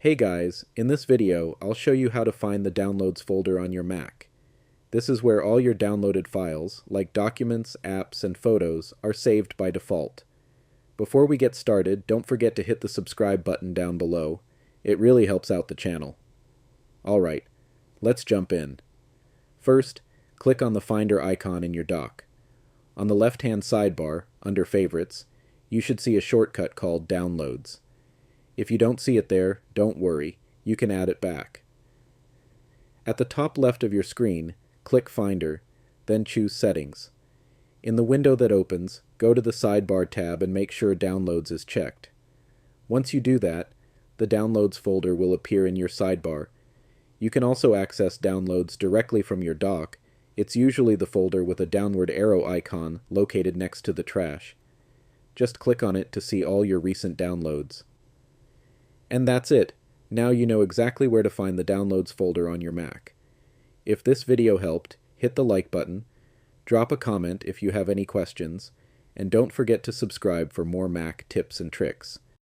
Hey guys, in this video, I'll show you how to find the Downloads folder on your Mac. This is where all your downloaded files, like documents, apps, and photos, are saved by default. Before we get started, don't forget to hit the subscribe button down below. It really helps out the channel. Alright, let's jump in. First, click on the Finder icon in your dock. On the left-hand sidebar, under Favorites, you should see a shortcut called Downloads. If you don't see it there, don't worry, you can add it back. At the top left of your screen, click Finder, then choose Settings. In the window that opens, go to the Sidebar tab and make sure Downloads is checked. Once you do that, the Downloads folder will appear in your sidebar. You can also access Downloads directly from your dock. It's usually the folder with a downward arrow icon located next to the trash. Just click on it to see all your recent downloads. And that's it. Now you know exactly where to find the Downloads folder on your Mac. If this video helped, hit the like button, drop a comment if you have any questions, and don't forget to subscribe for more Mac tips and tricks.